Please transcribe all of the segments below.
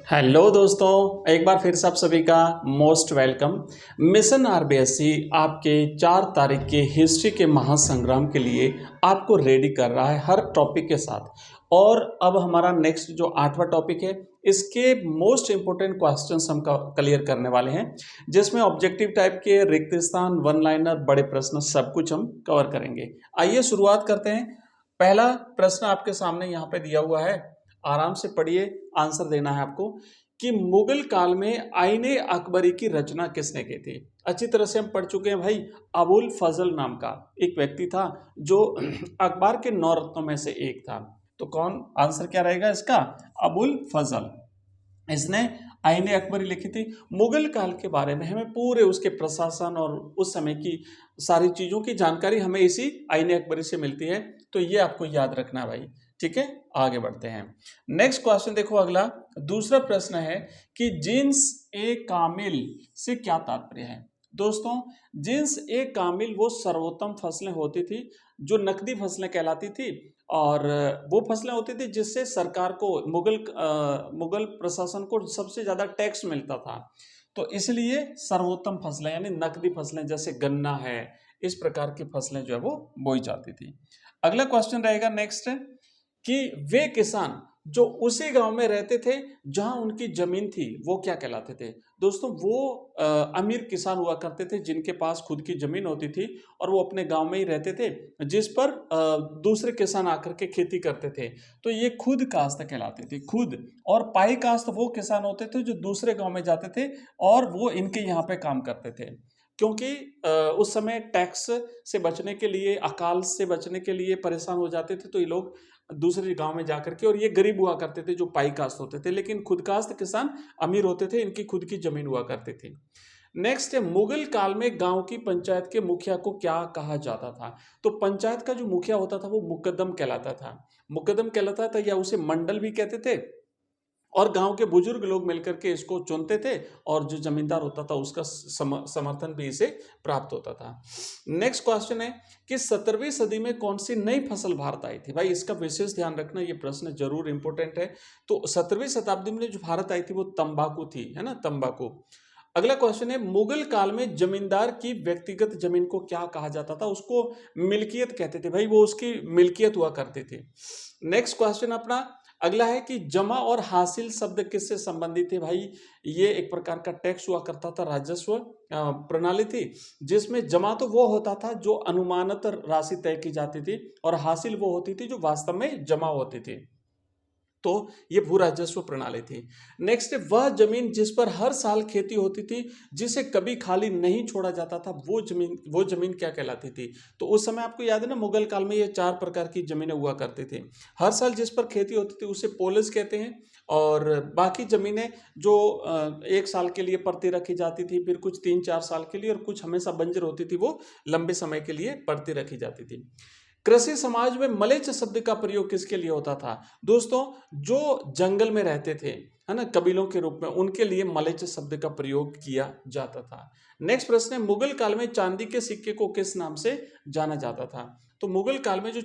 Hello दोस्तों, एक बार फिर से आप सभी का मोस्ट वेलकम। मिशन आरबीएससी आपके 4 तारीख के हिस्ट्री के महासंग्राम के लिए आपको रेडी कर रहा है हर टॉपिक के साथ। और अब हमारा नेक्स्ट जो 8वां टॉपिक है, इसके मोस्ट इंपोर्टेंट क्वेश्चंस हम क्लियर करने वाले हैं, जिसमें ऑब्जेक्टिव टाइप के रिक्त स्थान, वन लाइनर, बड़े प्रश्न सब कुछ हम कवर करेंगे। आइए शुरुआत करते हैं। पहला प्रश्न आपके सामने यहाँ पे दिया हुआ है, आराम से पढ़िए, आंसर देना है आपको कि मुगल काल में आईने अकबरी की रचना किसने की थी। अच्छी तरह से हम पढ़ चुके हैं भाई। अबुल फजल नाम का एक व्यक्ति था जो अकबर के 9 रत्नों में से एक था। तो कौन, आंसर क्या रहेगा इसका? अबुल फजल। इसने आईने अकबरी लिखी थी। मुगल काल के बारे में हमें पूरे उसके प्रशासन और उस समय की सारी चीज़ों की जानकारी हमें इसी आईने अकबरी से मिलती है। तो ये आपको याद रखना है भाई। ठीक है, आगे बढ़ते हैं। नेक्स्ट क्वेश्चन देखो, अगला दूसरा प्रश्न है कि जिन्स ए कामिल से क्या तात्पर्य है। दोस्तों, जिन्स ए कामिल वो सर्वोत्तम फसलें होती थी जो नकदी फसलें कहलाती थी, और वो फसलें होती थी जिससे सरकार को, मुगल प्रशासन को सबसे ज़्यादा टैक्स मिलता था। तो इसलिए सर्वोत्तम फसलें यानी नकदी फसलें जैसे गन्ना है, इस प्रकार की फसलें जो है वो बोई जाती थी। अगला क्वेश्चन रहेगा नेक्स्ट कि वे किसान जो उसी गांव में रहते थे जहां उनकी जमीन थी वो क्या कहलाते थे। दोस्तों, वो अमीर किसान हुआ करते थे जिनके पास खुद की जमीन होती थी और वो अपने गांव में ही रहते थे, जिस पर दूसरे किसान आकर के खेती करते थे। तो ये खुद काश्त कहलाते थे, खुद। और पाई काश्त वो किसान होते थे जो दूसरे गांव में जाते थे और वो इनके यहाँ पे काम करते थे, क्योंकि उस समय टैक्स से बचने के लिए, अकाल से बचने के लिए परेशान हो जाते थे, तो ये लोग दूसरे गांव में जाकर के, और ये गरीब हुआ करते थे जो पाई काश्त होते थे, लेकिन खुद काश्त किसान अमीर होते थे, इनकी खुद की जमीन हुआ करती थी। नेक्स्ट है, मुगल काल में गांव की पंचायत के मुखिया को क्या कहा जाता था। तो पंचायत का जो मुखिया होता था वो मुकद्दम कहलाता था, मुकद्दम कहलाता था, या उसे मंडल भी कहते थे। और गांव के बुजुर्ग लोग मिलकर के इसको चुनते थे, और जो जमींदार होता था उसका समर्थन भी इसे प्राप्त होता था। नेक्स्ट क्वेश्चन है कि 17वीं सदी में कौन सी नई फसल भारत आई थी। भाई इसका विशेष ध्यान रखना, ये प्रश्न जरूर इंपॉर्टेंट है। तो 17वीं शताब्दी में जो भारत आई थी वो तंबाकू थी, है ना, तंबाकू। अगला क्वेश्चन है, मुगल काल में जमींदार की व्यक्तिगत जमीन को क्या कहा जाता था। उसको मिल्कियत कहते थे भाई, वो उसकी मिल्कियत हुआ करती थी। नेक्स्ट क्वेश्चन अपना अगला है कि जमा और हासिल शब्द किससे संबंधित है। भाई ये एक प्रकार का टैक्स हुआ करता था, राजस्व प्रणाली थी, जिसमें जमा तो वो होता था जो अनुमानित राशि तय की जाती थी, और हासिल वो होती थी जो वास्तव में जमा होती थी। तो ये भू राजस्व प्रणाली थी। नेक्स्ट, वह जमीन जिस पर हर साल खेती होती थी, जिसे कभी खाली नहीं छोड़ा जाता था, वो जमीन क्या कहलाती थी। तो उस समय आपको याद है ना, मुगल काल में ये 4 प्रकार की जमीनें हुआ करती थी। हर साल जिस पर खेती होती थी उसे पोलिस कहते हैं, और बाकी जमीनें जो 1 साल के लिए पड़ती रखी जाती थी, फिर कुछ 3-4 साल के लिए, और कुछ हमेशा बंजर होती थी, वो लंबे समय के लिए पड़ती रखी जाती थी। कृषि समाज में मलेच्छ शब्द का प्रयोग किसके लिए होता था। दोस्तों, जो जंगल में रहते थे, है ना, कबीलों के रूप में, उनके लिए मलेच्छ शब्द का प्रयोग किया जाता था। नेक्स्ट प्रश्न है, मुगल काल में चांदी के सिक्के को किस नाम से जाना जाता था। तो मुगल काल में जो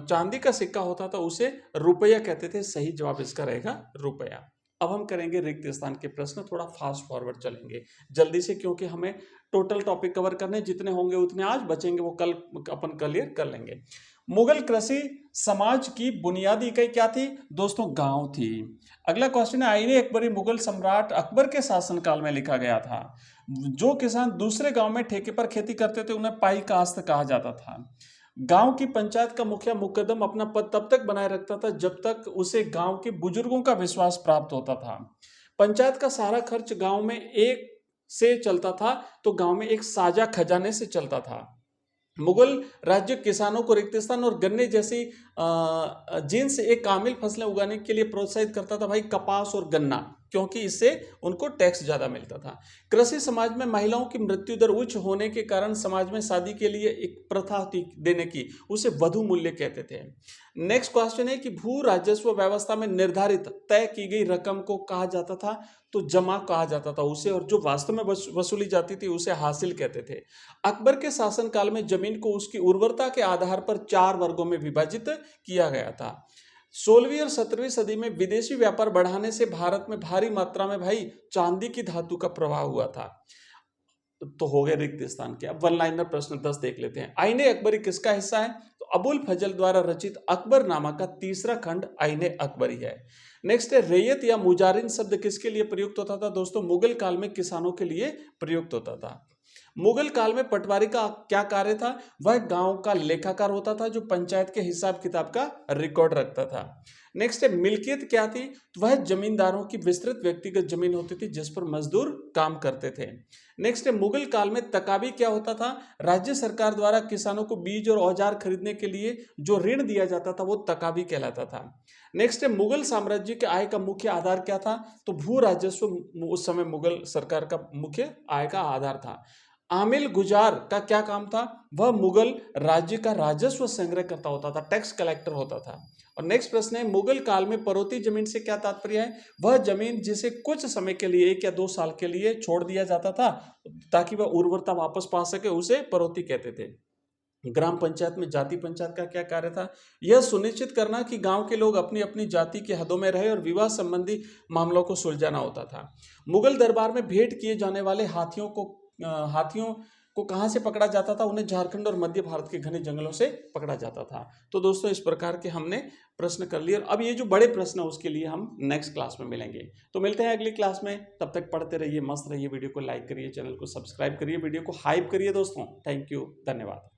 चांदी का सिक्का होता था उसे रुपया कहते थे। सही जवाब इसका रहेगा रुपया। अब हम करेंगे रिक्त स्थान के प्रश्न, थोड़ा फास्ट फॉरवर्ड चलेंगे जल्दी से, क्योंकि हमें टोटल टॉपिक कवर करने, जितने होंगे उतने आज, बचेंगे वो कल अपन क्लियर कर लेंगे। मुगल कृषि समाज की बुनियादी इकाई क्या थी। दोस्तों, गांव थी। अगला क्वेश्चन है, आईने अकबरी मुगल सम्राट अकबर के शासनकाल में लिखा गया था। जो किसान दूसरे गांव में ठेके पर खेती करते थे उन्हें पाई काश्त कहा जाता था। गांव की पंचायत का मुखिया मुकद्दम अपना पद तब तक बनाए रखता था जब तक उसे गांव के बुजुर्गों का विश्वास प्राप्त होता था। पंचायत का सारा खर्च गांव में एक से चलता था, तो गांव में एक साझा खजाने से चलता था। मुगल राज्य किसानों को रिक्त स्थान और गन्ने जैसी जिन्स एक कामिल फसलें उगाने के लिए प्रोत्साहित करता था। भाई कपास और गन्ना, क्योंकि इससे उनको टैक्स ज्यादा मिलता था। कृषि समाज में महिलाओं की मृत्यु दर उच्च होने के कारण समाज में शादी के लिए एक प्रथा थी देने की, उसे वधू मूल्य कहते थे। नेक्स्ट क्वेश्चन है कि भू राजस्व व्यवस्था में निर्धारित तय की गई रकम को कहा जाता था। तो जमा कहा जाता था उसे, और जो वास्तव में वसूली जाती थी उसे हासिल कहते थे। अकबर के शासनकाल में जमीन को उसकी उर्वरता के आधार पर 4 वर्गों में विभाजित किया गया था। 16वीं और 17वीं सदी में विदेशी व्यापार बढ़ाने से भारत में भारी मात्रा में भाई चांदी की धातु का प्रवाह हुआ था। तो हो गए रिक्त स्थान के। अब वन लाइनर प्रश्न 10 देख लेते हैं। आईने अकबरी किसका हिस्सा है? तो अबुल फजल द्वारा रचित अकबरनामा का तीसरा खंड आईने अकबरी है। नेक्स्ट है, रैयत या मुजारिन शब्द किसके लिए प्रयुक्त होता था? दोस्तों मुगल काल में किसानों के लिए प्रयुक्त होता था। मुगल काल में पटवारी का क्या कार्य था? वह गांव का लेखाकार होता था जो पंचायत के हिसाब किताब का रिकॉर्ड रखता था। नेक्स्ट है, मिल्कियत क्या थी? तो वह जमींदारों की विस्तृत व्यक्तिगत जमीन होती थी जिस पर मजदूर काम करते थे। नेक्स्ट है, मुगल काल में तकाबी क्या होता था? राज्य सरकार द्वारा किसानों को बीज और औजार खरीदने के लिए जो ऋण दिया जाता था वो तकाबी कहलाता था। नेक्स्ट है, मुगल साम्राज्य के आय का मुख्य आधार क्या था? तो भू राजस्व उस समय मुगल सरकार का मुख्य आय का आधार था। आमिल गुजार का क्या काम था? वह मुगल राज्य का राजस्व संग्रह करता होता था, टैक्स कलेक्टर होता था। और नेक्स्ट प्रश्न है, मुगल काल में परोती जमीन से क्या तात्पर्य है? वह जमीन जिसे कुछ समय के लिए 1 या 2 साल के लिए छोड़ दिया जाता था ताकि वह उर्वरता वापस पा सके, उसे परोती कहते थे। ग्राम पंचायत में जाति पंचायत का क्या कार्य था? यह सुनिश्चित करना कि गांव के लोग अपनी अपनी जाति के हदों में रहे और विवाह संबंधी मामलों को सुलझाना होता था। मुगल दरबार में भेंट किए जाने वाले हाथियों को कहां से पकड़ा जाता था? उन्हें झारखंड और मध्य भारत के घने जंगलों से पकड़ा जाता था। तो दोस्तों इस प्रकार के हमने प्रश्न कर लिए। अब ये जो बड़े प्रश्न है उसके लिए हम नेक्स्ट क्लास में मिलेंगे। तो मिलते हैं अगली क्लास में, तब तक पढ़ते रहिए, मस्त रहिए। वीडियो को लाइक करिए, चैनल को सब्सक्राइब करिए, वीडियो को हाइप करिए दोस्तों। थैंक यू, धन्यवाद।